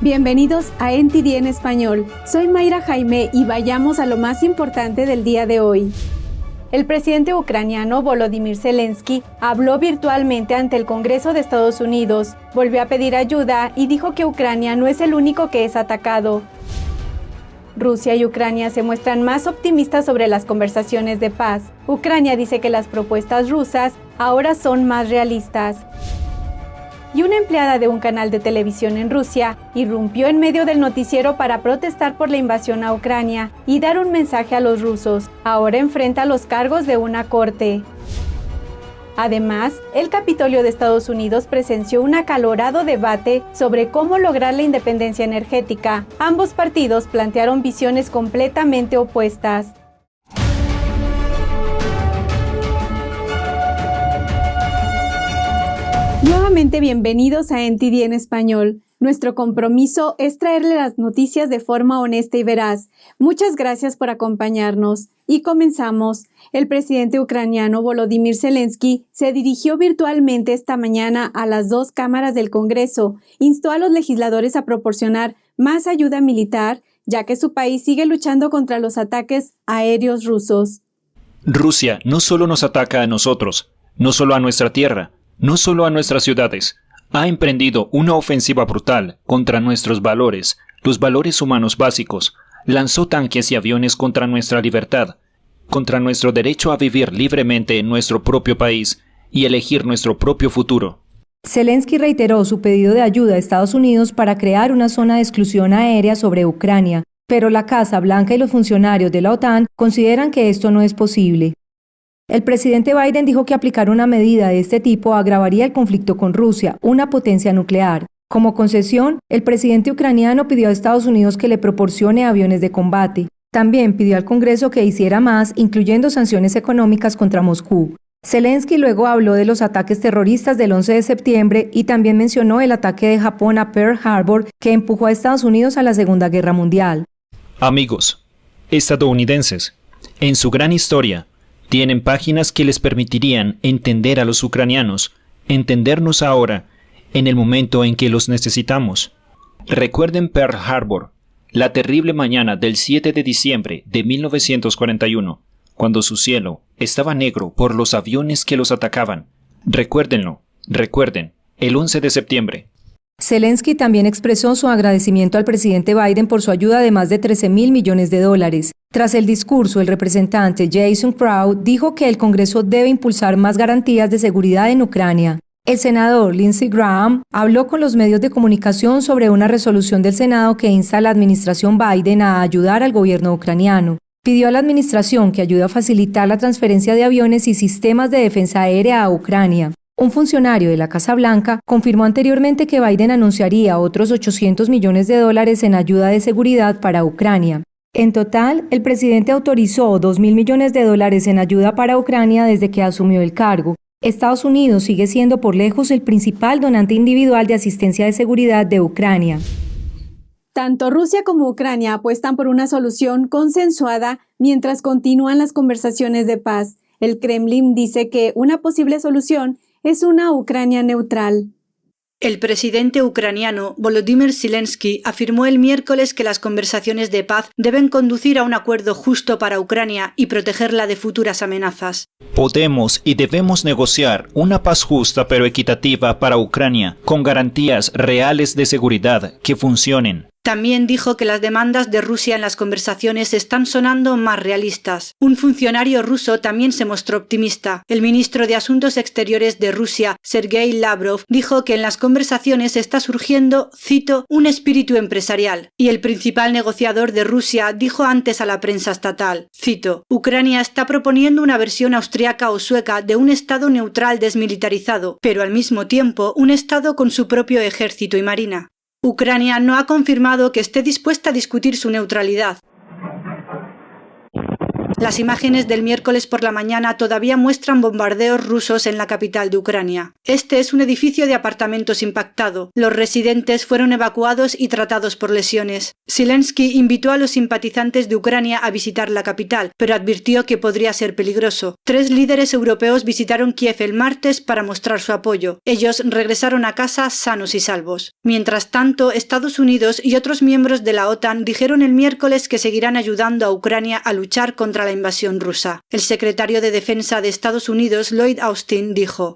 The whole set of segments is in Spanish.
Bienvenidos a NTD en español. Soy Mayra Jaime y vayamos a lo más importante del día de hoy. El presidente ucraniano Volodymyr Zelensky habló virtualmente ante el Congreso de Estados Unidos, volvió a pedir ayuda y dijo que Ucrania no es el único que es atacado. Rusia y Ucrania se muestran más optimistas sobre las conversaciones de paz. Ucrania dice que las propuestas rusas ahora son más realistas. Y una empleada de un canal de televisión en Rusia irrumpió en medio del noticiero para protestar por la invasión a Ucrania y dar un mensaje a los rusos. Ahora enfrenta los cargos de una corte. Además, el Capitolio de Estados Unidos presenció un acalorado debate sobre cómo lograr la independencia energética. Ambos partidos plantearon visiones completamente opuestas. Nuevamente bienvenidos a NTD en español. Nuestro compromiso es traerle las noticias de forma honesta y veraz. Muchas gracias por acompañarnos. Y comenzamos. El presidente ucraniano Volodymyr Zelensky se dirigió virtualmente esta mañana a las dos cámaras del Congreso. Instó a los legisladores a proporcionar más ayuda militar, ya que su país sigue luchando contra los ataques aéreos rusos. Rusia no solo nos ataca a nosotros, no solo a nuestra tierra, no solo a nuestras ciudades, ha emprendido una ofensiva brutal contra nuestros valores, los valores humanos básicos, lanzó tanques y aviones contra nuestra libertad, contra nuestro derecho a vivir libremente en nuestro propio país y elegir nuestro propio futuro. Zelensky reiteró su pedido de ayuda a Estados Unidos para crear una zona de exclusión aérea sobre Ucrania, pero la Casa Blanca y los funcionarios de la OTAN consideran que esto no es posible. El presidente Biden dijo que aplicar una medida de este tipo agravaría el conflicto con Rusia, una potencia nuclear. Como concesión, el presidente ucraniano pidió a Estados Unidos que le proporcione aviones de combate. También pidió al Congreso que hiciera más, incluyendo sanciones económicas contra Moscú. Zelensky luego habló de los ataques terroristas del 11 de septiembre y también mencionó el ataque de Japón a Pearl Harbor que empujó a Estados Unidos a la Segunda Guerra Mundial. Amigos estadounidenses, en su gran historia, tienen páginas que les permitirían entender a los ucranianos, entendernos ahora, en el momento en que los necesitamos. Recuerden Pearl Harbor, la terrible mañana del 7 de diciembre de 1941, cuando su cielo estaba negro por los aviones que los atacaban. Recuérdenlo, recuerden, el 11 de septiembre. Zelensky también expresó su agradecimiento al presidente Biden por su ayuda de más de $13.000 millones. Tras el discurso, el representante Jason Proud dijo que el Congreso debe impulsar más garantías de seguridad en Ucrania. El senador Lindsey Graham habló con los medios de comunicación sobre una resolución del Senado que insta a la administración Biden a ayudar al gobierno ucraniano. Pidió a la administración que ayude a facilitar la transferencia de aviones y sistemas de defensa aérea a Ucrania. Un funcionario de la Casa Blanca confirmó anteriormente que Biden anunciaría otros $800 millones en ayuda de seguridad para Ucrania. En total, el presidente autorizó $2.000 millones en ayuda para Ucrania desde que asumió el cargo. Estados Unidos sigue siendo por lejos el principal donante individual de asistencia de seguridad de Ucrania. Tanto Rusia como Ucrania apuestan por una solución consensuada mientras continúan las conversaciones de paz. El Kremlin dice que una posible solución es una Ucrania neutral. El presidente ucraniano Volodymyr Zelensky afirmó el miércoles que las conversaciones de paz deben conducir a un acuerdo justo para Ucrania y protegerla de futuras amenazas. Podemos y debemos negociar una paz justa pero equitativa para Ucrania, con garantías reales de seguridad que funcionen. También dijo que las demandas de Rusia en las conversaciones están sonando más realistas. Un funcionario ruso también se mostró optimista. El ministro de Asuntos Exteriores de Rusia, Sergei Lavrov, dijo que en las conversaciones está surgiendo, cito, un espíritu empresarial. Y el principal negociador de Rusia dijo antes a la prensa estatal, cito, Ucrania está proponiendo una versión austriaca o sueca de un estado neutral desmilitarizado, pero al mismo tiempo un estado con su propio ejército y marina. Ucrania no ha confirmado que esté dispuesta a discutir su neutralidad. Las imágenes del miércoles por la mañana todavía muestran bombardeos rusos en la capital de Ucrania. Este es un edificio de apartamentos impactado. Los residentes fueron evacuados y tratados por lesiones. Zelensky invitó a los simpatizantes de Ucrania a visitar la capital, pero advirtió que podría ser peligroso. 3 líderes europeos visitaron Kiev el martes para mostrar su apoyo. Ellos regresaron a casa sanos y salvos. Mientras tanto, Estados Unidos y otros miembros de la OTAN dijeron el miércoles que seguirán ayudando a Ucrania a luchar contra la invasión rusa. El secretario de Defensa de Estados Unidos, Lloyd Austin, dijo: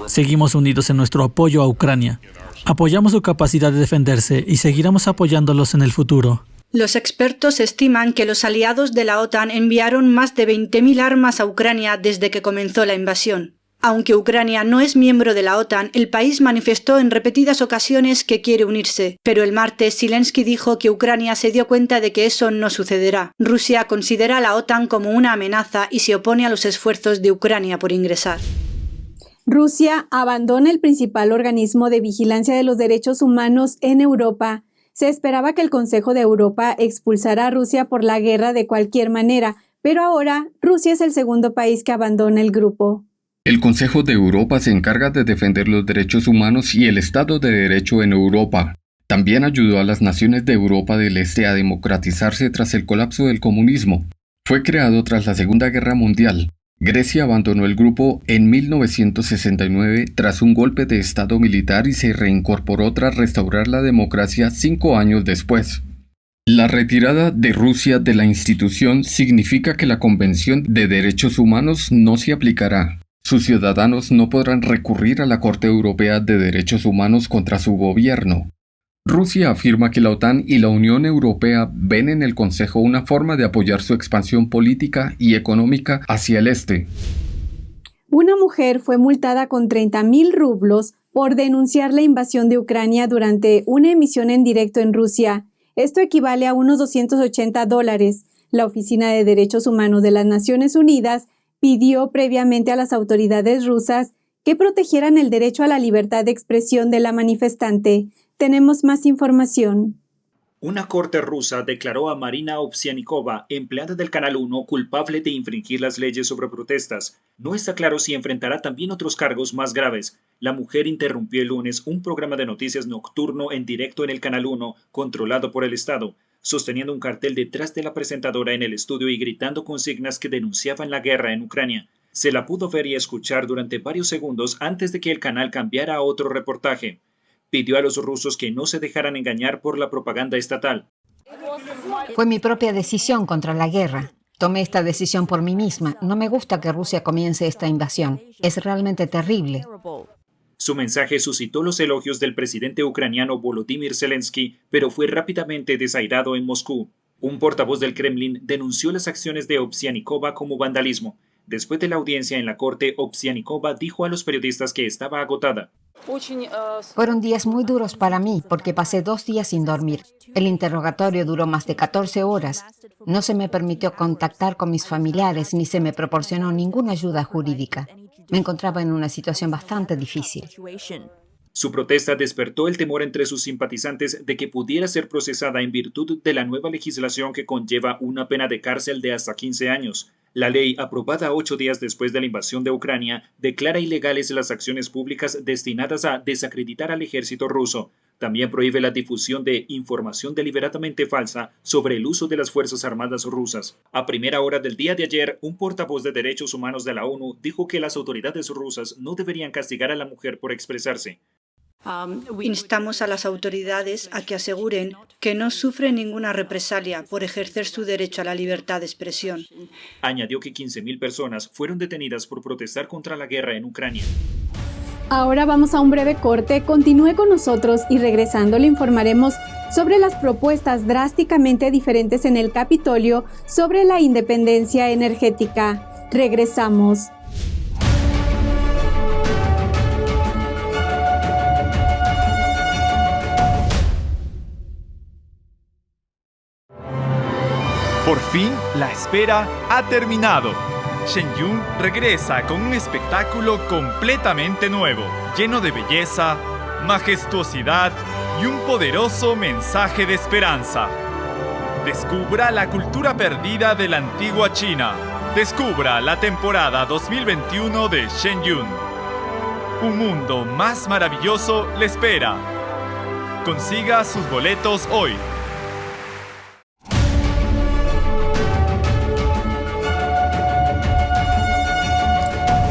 Seguimos unidos en nuestro apoyo a Ucrania. Apoyamos su capacidad de defenderse y seguiremos apoyándolos en el futuro. Los expertos estiman que los aliados de la OTAN enviaron más de 20.000 armas a Ucrania desde que comenzó la invasión. Aunque Ucrania no es miembro de la OTAN, el país manifestó en repetidas ocasiones que quiere unirse. Pero el martes Zelensky dijo que Ucrania se dio cuenta de que eso no sucederá. Rusia considera a la OTAN como una amenaza y se opone a los esfuerzos de Ucrania por ingresar. Rusia abandona el principal organismo de vigilancia de los derechos humanos en Europa. Se esperaba que el Consejo de Europa expulsara a Rusia por la guerra de cualquier manera, pero ahora Rusia es el segundo país que abandona el grupo. El Consejo de Europa se encarga de defender los derechos humanos y el Estado de Derecho en Europa. También ayudó a las naciones de Europa del Este a democratizarse tras el colapso del comunismo. Fue creado tras la Segunda Guerra Mundial. Grecia abandonó el grupo en 1969 tras un golpe de Estado militar y se reincorporó tras restaurar la democracia 5 años después. La retirada de Rusia de la institución significa que la Convención de Derechos Humanos no se aplicará. Sus ciudadanos no podrán recurrir a la Corte Europea de Derechos Humanos contra su gobierno. Rusia afirma que la OTAN y la Unión Europea ven en el Consejo una forma de apoyar su expansión política y económica hacia el este. Una mujer fue multada con 30.000 rublos por denunciar la invasión de Ucrania durante una emisión en directo en Rusia. Esto equivale a unos $280. La Oficina de Derechos Humanos de las Naciones Unidas pidió previamente a las autoridades rusas que protegieran el derecho a la libertad de expresión de la manifestante. Tenemos más información. Una corte rusa declaró a Marina Ovsyannikova, empleada del Canal 1, culpable de infringir las leyes sobre protestas. No está claro si enfrentará también otros cargos más graves. La mujer interrumpió el lunes un programa de noticias nocturno en directo en el Canal 1, controlado por el Estado, sosteniendo un cartel detrás de la presentadora en el estudio y gritando consignas que denunciaban la guerra en Ucrania. Se la pudo ver y escuchar durante varios segundos antes de que el canal cambiara a otro reportaje. Pidió a los rusos que no se dejaran engañar por la propaganda estatal. Fue mi propia decisión contra la guerra. Tomé esta decisión por mí misma. No me gusta que Rusia comience esta invasión. Es realmente terrible. Su mensaje suscitó los elogios del presidente ucraniano Volodymyr Zelensky, pero fue rápidamente desairado en Moscú. Un portavoz del Kremlin denunció las acciones de Ovsyannikova como vandalismo. Después de la audiencia en la corte, Ovsyannikova dijo a los periodistas que estaba agotada. Fueron días muy duros para mí porque pasé 2 días sin dormir. El interrogatorio duró más de 14 horas. No se me permitió contactar con mis familiares ni se me proporcionó ninguna ayuda jurídica. Me encontraba en una situación bastante difícil. Su protesta despertó el temor entre sus simpatizantes de que pudiera ser procesada en virtud de la nueva legislación que conlleva una pena de cárcel de hasta 15 años. La ley, aprobada 8 días después de la invasión de Ucrania, declara ilegales las acciones públicas destinadas a desacreditar al ejército ruso. También prohíbe la difusión de información deliberadamente falsa sobre el uso de las Fuerzas Armadas rusas. A primera hora del día de ayer, un portavoz de derechos humanos de la ONU dijo que las autoridades rusas no deberían castigar a la mujer por expresarse. Instamos a las autoridades a que aseguren que no sufren ninguna represalia por ejercer su derecho a la libertad de expresión. Añadió que 15.000 personas fueron detenidas por protestar contra la guerra en Ucrania. Ahora vamos a un breve corte. Continúe con nosotros y regresando le informaremos sobre las propuestas drásticamente diferentes en el Capitolio sobre la independencia energética. Regresamos. Por fin, la espera ha terminado. Shenyun regresa con un espectáculo completamente nuevo, lleno de belleza, majestuosidad y un poderoso mensaje de esperanza. Descubra la cultura perdida de la antigua China. Descubra la temporada 2021 de Shenyun. Un mundo más maravilloso le espera. Consiga sus boletos hoy.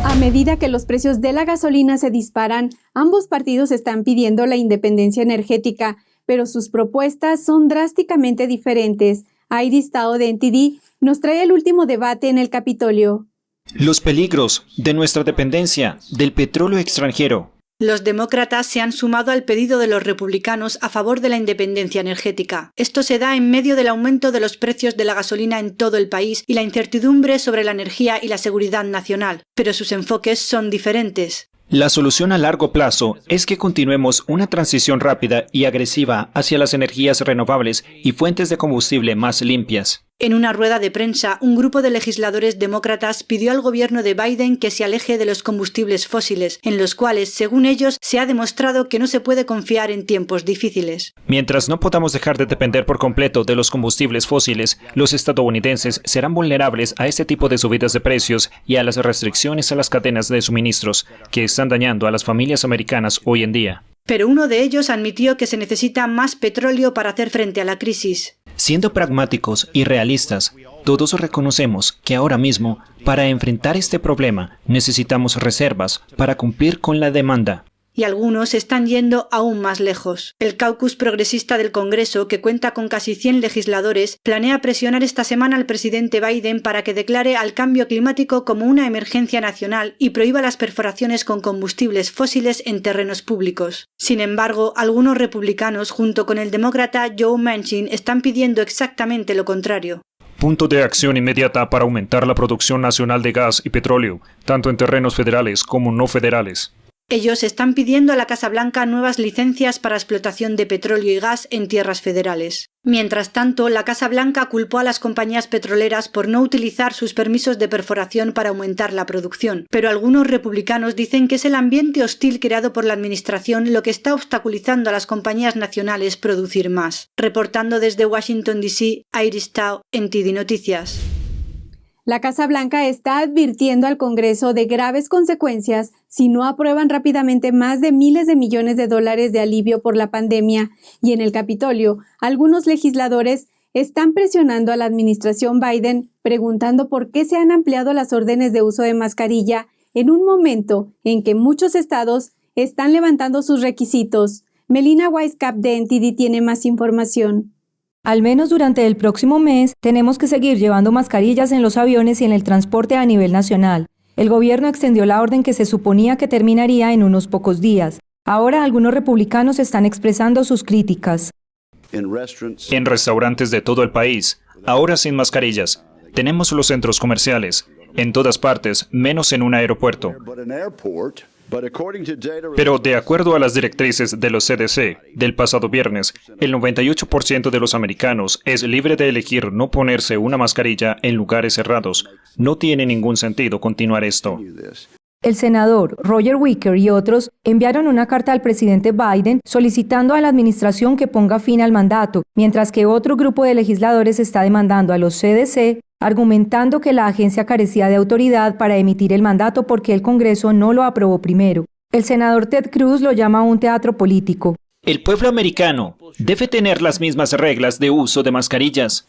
A medida que los precios de la gasolina se disparan, ambos partidos están pidiendo la independencia energética, pero sus propuestas son drásticamente diferentes. Iris Tao de NTD nos trae el último debate en el Capitolio. Los peligros de nuestra dependencia del petróleo extranjero. Los demócratas se han sumado al pedido de los republicanos a favor de la independencia energética. Esto se da en medio del aumento de los precios de la gasolina en todo el país y la incertidumbre sobre la energía y la seguridad nacional, pero sus enfoques son diferentes. La solución a largo plazo es que continuemos una transición rápida y agresiva hacia las energías renovables y fuentes de combustible más limpias. En una rueda de prensa, un grupo de legisladores demócratas pidió al gobierno de Biden que se aleje de los combustibles fósiles, en los cuales, según ellos, se ha demostrado que no se puede confiar en tiempos difíciles. Mientras no podamos dejar de depender por completo de los combustibles fósiles, los estadounidenses serán vulnerables a este tipo de subidas de precios y a las restricciones a las cadenas de suministros que están dañando a las familias americanas hoy en día. Pero uno de ellos admitió que se necesita más petróleo para hacer frente a la crisis. Siendo pragmáticos y realistas, todos reconocemos que ahora mismo, para enfrentar este problema, necesitamos reservas para cumplir con la demanda. Y algunos están yendo aún más lejos. El caucus progresista del Congreso, que cuenta con casi 100 legisladores, planea presionar esta semana al presidente Biden para que declare al cambio climático como una emergencia nacional y prohíba las perforaciones con combustibles fósiles en terrenos públicos. Sin embargo, algunos republicanos, junto con el demócrata Joe Manchin, están pidiendo exactamente lo contrario. Punto de acción inmediata para aumentar la producción nacional de gas y petróleo, tanto en terrenos federales como no federales. Ellos están pidiendo a la Casa Blanca nuevas licencias para explotación de petróleo y gas en tierras federales. Mientras tanto, la Casa Blanca culpó a las compañías petroleras por no utilizar sus permisos de perforación para aumentar la producción, pero algunos republicanos dicen que es el ambiente hostil creado por la administración lo que está obstaculizando a las compañías nacionales producir más. Reportando desde Washington, D.C., Iris Tao, NTD Noticias. La Casa Blanca está advirtiendo al Congreso de graves consecuencias si no aprueban rápidamente más de miles de millones de dólares de alivio por la pandemia, y en el Capitolio, algunos legisladores están presionando a la administración Biden preguntando por qué se han ampliado las órdenes de uso de mascarilla en un momento en que muchos estados están levantando sus requisitos. Melina Weisskopf de NTD tiene más información. Al menos durante el próximo mes, tenemos que seguir llevando mascarillas en los aviones y en el transporte a nivel nacional. El gobierno extendió la orden que se suponía que terminaría en unos pocos días. Ahora algunos republicanos están expresando sus críticas. En restaurantes de todo el país, ahora sin mascarillas. Tenemos los centros comerciales, en todas partes, menos en un aeropuerto. Pero de acuerdo a las directrices de los CDC del pasado viernes, el 98% de los americanos es libre de elegir no ponerse una mascarilla en lugares cerrados. No tiene ningún sentido continuar esto. El senador Roger Wicker y otros enviaron una carta al presidente Biden solicitando a la administración que ponga fin al mandato, mientras que otro grupo de legisladores está demandando a los CDC, argumentando que la agencia carecía de autoridad para emitir el mandato porque el Congreso no lo aprobó primero. El senador Ted Cruz lo llama un teatro político. El pueblo americano debe tener las mismas reglas de uso de mascarillas.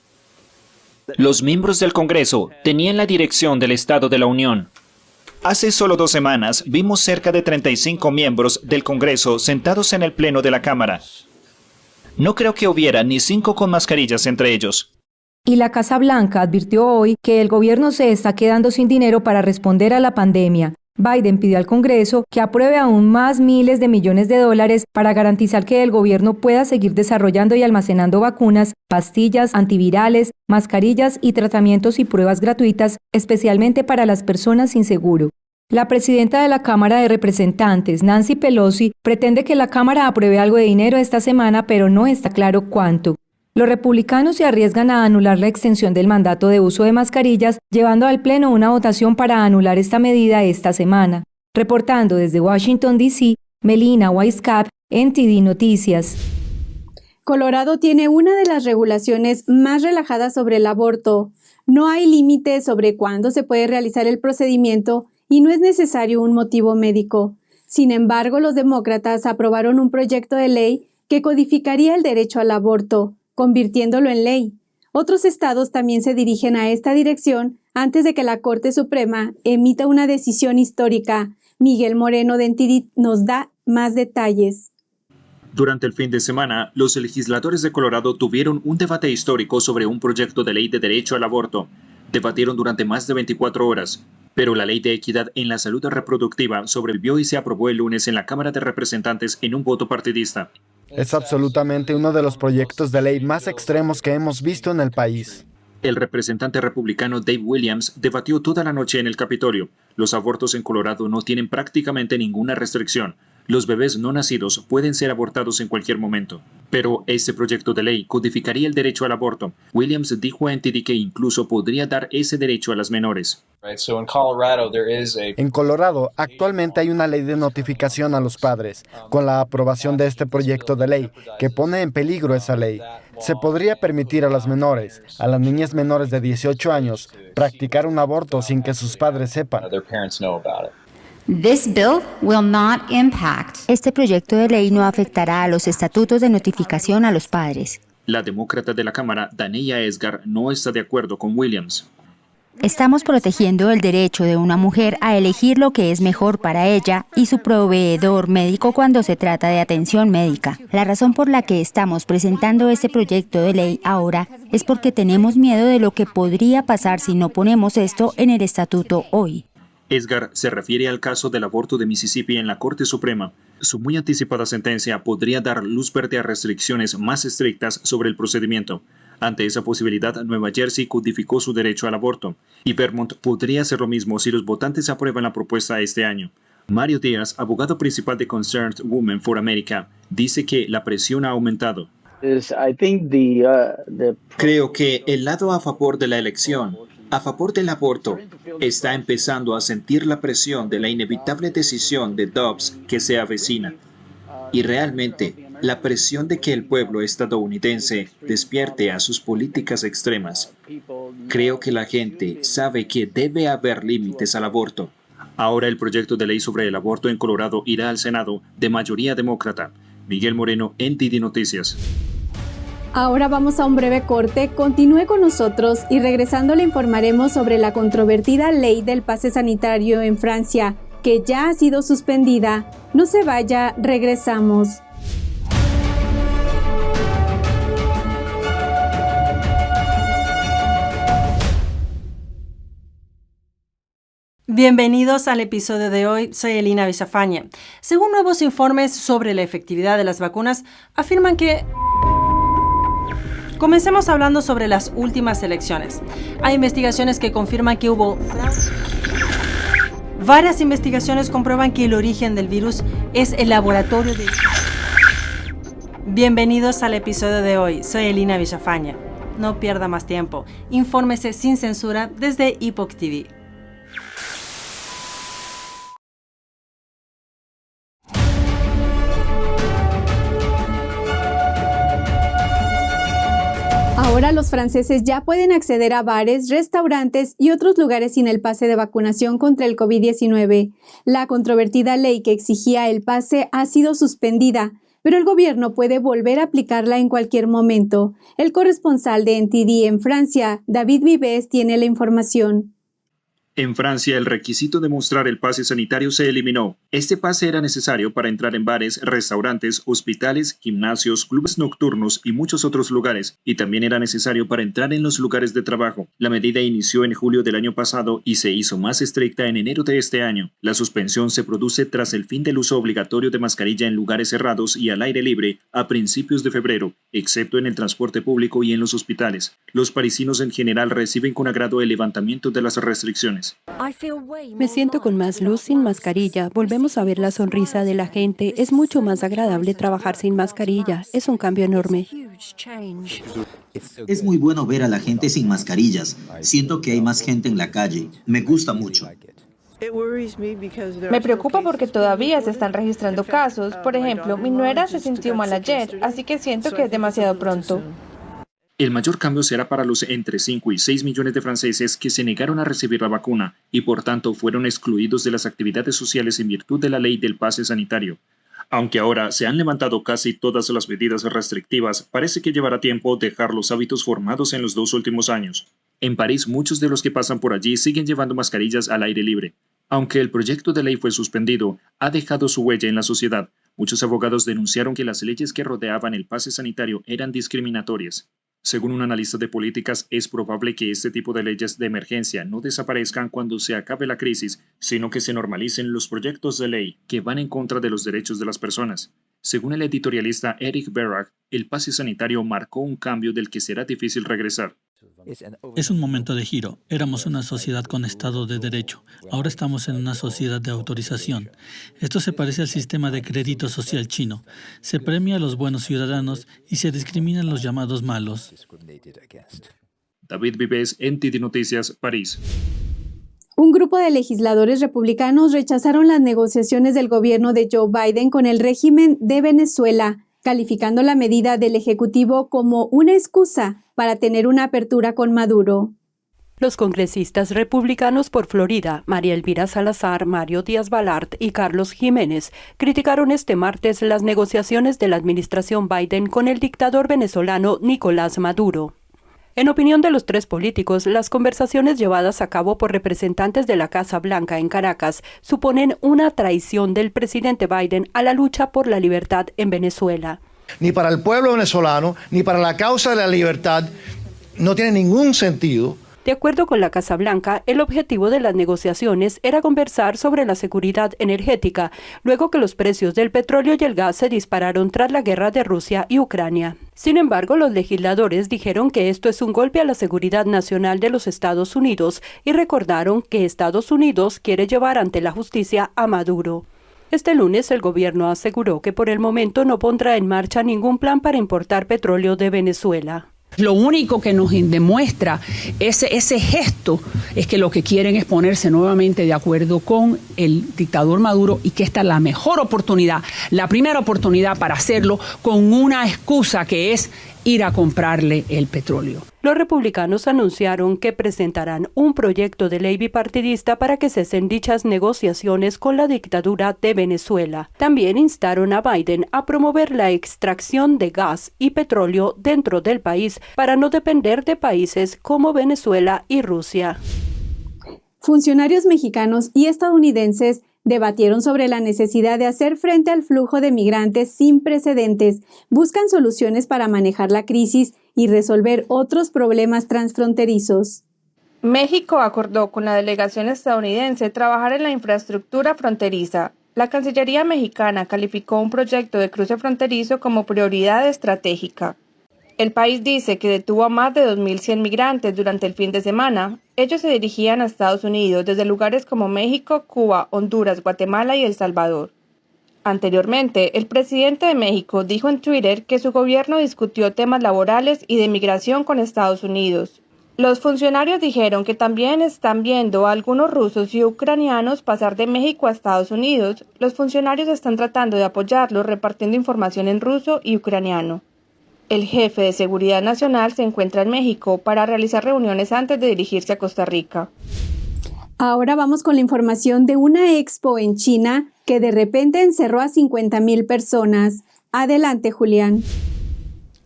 Los miembros del Congreso tenían la dirección del Estado de la Unión. Hace solo 2 semanas vimos cerca de 35 miembros del Congreso sentados en el pleno de la Cámara. No creo que hubiera ni 5 con mascarillas entre ellos. Y la Casa Blanca advirtió hoy que el gobierno se está quedando sin dinero para responder a la pandemia. Biden pidió al Congreso que apruebe aún más miles de millones de dólares para garantizar que el gobierno pueda seguir desarrollando y almacenando vacunas, pastillas, antivirales, mascarillas y tratamientos y pruebas gratuitas, especialmente para las personas sin seguro. La presidenta de la Cámara de Representantes, Nancy Pelosi, pretende que la Cámara apruebe algo de dinero esta semana, pero no está claro cuánto. Los republicanos se arriesgan a anular la extensión del mandato de uso de mascarillas, llevando al Pleno una votación para anular esta medida esta semana. Reportando desde Washington, D.C., Melina Weisskopf, NTD Noticias. Colorado tiene una de las regulaciones más relajadas sobre el aborto. No hay límite sobre cuándo se puede realizar el procedimiento y no es necesario un motivo médico. Sin embargo, los demócratas aprobaron un proyecto de ley que codificaría el derecho al aborto, convirtiéndolo en ley. Otros estados también se dirigen a esta dirección antes de que la Corte Suprema emita una decisión histórica. Miguel Moreno de NTD nos da más detalles. Durante el fin de semana, los legisladores de Colorado tuvieron un debate histórico sobre un proyecto de ley de derecho al aborto. Debatieron durante más de 24 horas, pero la ley de equidad en la salud reproductiva sobrevivió y se aprobó el lunes en la Cámara de Representantes en un voto partidista. Es absolutamente uno de los proyectos de ley más extremos que hemos visto en el país. El representante republicano Dave Williams debatió toda la noche en el Capitolio. Los abortos en Colorado no tienen prácticamente ninguna restricción. Los bebés no nacidos pueden ser abortados en cualquier momento. Pero este proyecto de ley codificaría el derecho al aborto. Williams dijo a NTD que incluso podría dar ese derecho a las menores. En Colorado, actualmente hay una ley de notificación a los padres. Con la aprobación de este proyecto de ley, que pone en peligro esa ley, se podría permitir a las menores, a las niñas menores de 18 años, practicar un aborto sin que sus padres sepan. Este proyecto de ley no afectará a los estatutos de notificación a los padres. La demócrata de la Cámara, Dania Esgar, no está de acuerdo con Williams. Estamos protegiendo el derecho de una mujer a elegir lo que es mejor para ella y su proveedor médico cuando se trata de atención médica. La razón por la que estamos presentando este proyecto de ley ahora es porque tenemos miedo de lo que podría pasar si no ponemos esto en el estatuto hoy. Esgar se refiere al caso del aborto de Mississippi en la Corte Suprema. Su muy anticipada sentencia podría dar luz verde a restricciones más estrictas sobre el procedimiento. Ante esa posibilidad, Nueva Jersey codificó su derecho al aborto, y Vermont podría hacer lo mismo si los votantes aprueban la propuesta este año. Mario Díaz, abogado principal de Concerned Women for America, dice que la presión ha aumentado. Creo que el lado a favor de la elección, a favor del aborto, está empezando a sentir la presión de la inevitable decisión de Dobbs que se avecina. Y realmente, la presión de que el pueblo estadounidense despierte a sus políticas extremas. Creo que la gente sabe que debe haber límites al aborto. Ahora el proyecto de ley sobre el aborto en Colorado irá al Senado de mayoría demócrata. Miguel Moreno, NTD Noticias. Ahora vamos a un breve corte. Continúe con nosotros y regresando le informaremos sobre la controvertida ley del pase sanitario en Francia, que ya ha sido suspendida. No se vaya, regresamos. Bienvenidos al episodio de hoy, soy Elina Villafañe. Según nuevos informes sobre la efectividad de las vacunas, afirman que... Comencemos hablando sobre las últimas elecciones. Hay investigaciones que confirman que hubo... Varias investigaciones comprueban que el origen del virus es el laboratorio de... Bienvenidos al episodio de hoy, soy Elina Villafañe. No pierda más tiempo, infórmese sin censura desde Epoch TV. Ahora los franceses ya pueden acceder a bares, restaurantes y otros lugares sin el pase de vacunación contra el COVID-19. La controvertida ley que exigía el pase ha sido suspendida, pero el gobierno puede volver a aplicarla en cualquier momento. El corresponsal de NTD en Francia, David Vives, tiene la información. En Francia, el requisito de mostrar el pase sanitario se eliminó. Este pase era necesario para entrar en bares, restaurantes, hospitales, gimnasios, clubes nocturnos y muchos otros lugares, y también era necesario para entrar en los lugares de trabajo. La medida inició en julio del año pasado y se hizo más estricta en enero de este año. La suspensión se produce tras el fin del uso obligatorio de mascarilla en lugares cerrados y al aire libre a principios de febrero, excepto en el transporte público y en los hospitales. Los parisinos en general reciben con agrado el levantamiento de las restricciones. Me siento con más luz sin mascarilla. Volvemos a ver la sonrisa de la gente. Es mucho más agradable trabajar sin mascarilla. Es un cambio enorme. Es muy bueno ver a la gente sin mascarillas. Siento que hay más gente en la calle. Me gusta mucho. Me preocupa porque todavía se están registrando casos. Por ejemplo, mi nuera se sintió mal ayer, así que siento que es demasiado pronto. El mayor cambio será para los entre 5 y 6 millones de franceses que se negaron a recibir la vacuna y por tanto fueron excluidos de las actividades sociales en virtud de la ley del pase sanitario. Aunque ahora se han levantado casi todas las medidas restrictivas, parece que llevará tiempo dejar los hábitos formados en los 2 últimos años. En París, muchos de los que pasan por allí siguen llevando mascarillas al aire libre. Aunque el proyecto de ley fue suspendido, ha dejado su huella en la sociedad. Muchos abogados denunciaron que las leyes que rodeaban el pase sanitario eran discriminatorias. Según un analista de políticas, es probable que este tipo de leyes de emergencia no desaparezcan cuando se acabe la crisis, sino que se normalicen los proyectos de ley que van en contra de los derechos de las personas. Según el editorialista Eric Berach, el pase sanitario marcó un cambio del que será difícil regresar. Es un momento de giro. Éramos una sociedad con Estado de Derecho. Ahora estamos en una sociedad de autorización. Esto se parece al sistema de crédito social chino. Se premia a los buenos ciudadanos y se discriminan los llamados malos. David Vives, NTD Noticias, París. Un grupo de legisladores republicanos rechazaron las negociaciones del gobierno de Joe Biden con el régimen de Venezuela, calificando la medida del Ejecutivo como una excusa para tener una apertura con Maduro. Los congresistas republicanos por Florida, María Elvira Salazar, Mario Díaz-Balart y Carlos Jiménez, criticaron este martes las negociaciones de la administración Biden con el dictador venezolano Nicolás Maduro. En opinión de los tres políticos, las conversaciones llevadas a cabo por representantes de la Casa Blanca en Caracas suponen una traición del presidente Biden a la lucha por la libertad en Venezuela. Ni para el pueblo venezolano, ni para la causa de la libertad, no tiene ningún sentido. De acuerdo con la Casa Blanca, el objetivo de las negociaciones era conversar sobre la seguridad energética, luego que los precios del petróleo y el gas se dispararon tras la guerra de Rusia y Ucrania. Sin embargo, los legisladores dijeron que esto es un golpe a la seguridad nacional de los Estados Unidos y recordaron que Estados Unidos quiere llevar ante la justicia a Maduro. Este lunes el gobierno aseguró que por el momento no pondrá en marcha ningún plan para importar petróleo de Venezuela. Lo único que nos demuestra ese gesto es que lo que quieren es ponerse nuevamente de acuerdo con el dictador Maduro y que esta es la mejor oportunidad, la primera oportunidad para hacerlo con una excusa que es ir a comprarle el petróleo. Los republicanos anunciaron que presentarán un proyecto de ley bipartidista para que cesen dichas negociaciones con la dictadura de Venezuela. También instaron a Biden a promover la extracción de gas y petróleo dentro del país para no depender de países como Venezuela y Rusia. Funcionarios mexicanos y estadounidenses debatieron sobre la necesidad de hacer frente al flujo de migrantes sin precedentes, buscan soluciones para manejar la crisis y resolver otros problemas transfronterizos. México acordó con la delegación estadounidense trabajar en la infraestructura fronteriza. La Cancillería mexicana calificó un proyecto de cruce fronterizo como prioridad estratégica. El país dice que detuvo a más de 2.100 migrantes durante el fin de semana. Ellos se dirigían a Estados Unidos desde lugares como México, Cuba, Honduras, Guatemala y El Salvador. Anteriormente, el presidente de México dijo en Twitter que su gobierno discutió temas laborales y de migración con Estados Unidos. Los funcionarios dijeron que también están viendo a algunos rusos y ucranianos pasar de México a Estados Unidos. Los funcionarios están tratando de apoyarlos repartiendo información en ruso y ucraniano. El jefe de Seguridad Nacional se encuentra en México para realizar reuniones antes de dirigirse a Costa Rica. Ahora vamos con la información de una expo en China que de repente encerró a 50,000 personas. Adelante, Julián.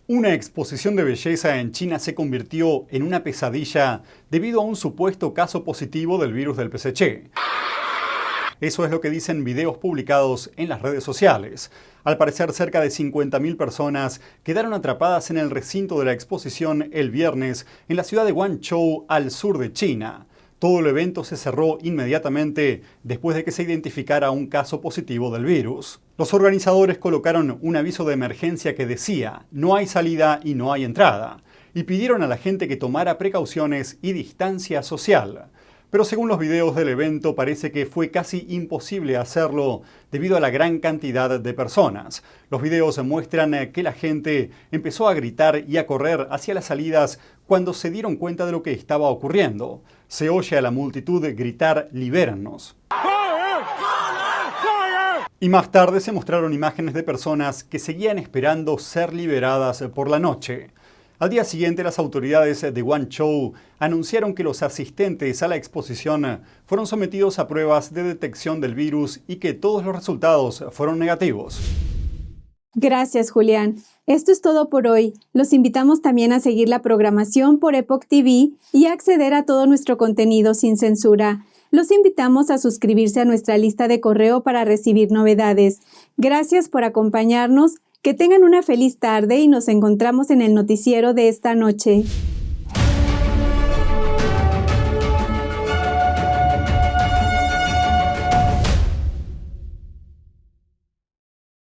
Una exposición de belleza en China se convirtió en una pesadilla debido a un supuesto caso positivo del virus del PCC. Eso es lo que dicen videos publicados en las redes sociales. Al parecer, cerca de 50,000 personas quedaron atrapadas en el recinto de la exposición el viernes en la ciudad de Guangzhou, al sur de China. Todo el evento se cerró inmediatamente después de que se identificara un caso positivo del virus. Los organizadores colocaron un aviso de emergencia que decía «No hay salida y no hay entrada» y pidieron a la gente que tomara precauciones y distancia social. pero según los videos del evento parece que fue casi imposible hacerlo debido a la gran cantidad de personas. Los videos muestran que la gente empezó a gritar y a correr hacia las salidas cuando se dieron cuenta de lo que estaba ocurriendo. Se oye a la multitud gritar «libérennos». Y más tarde se mostraron imágenes de personas que seguían esperando ser liberadas por la noche. Al día siguiente, las autoridades de Guangzhou anunciaron que los asistentes a la exposición fueron sometidos a pruebas de detección del virus y que todos los resultados fueron negativos. Gracias, Julián. Esto es todo por hoy. Los invitamos también a seguir la programación por Epoch TV y a acceder a todo nuestro contenido sin censura. Los invitamos a suscribirse a nuestra lista de correo para recibir novedades. Gracias por acompañarnos. Que tengan una feliz tarde y nos encontramos en el noticiero de esta noche.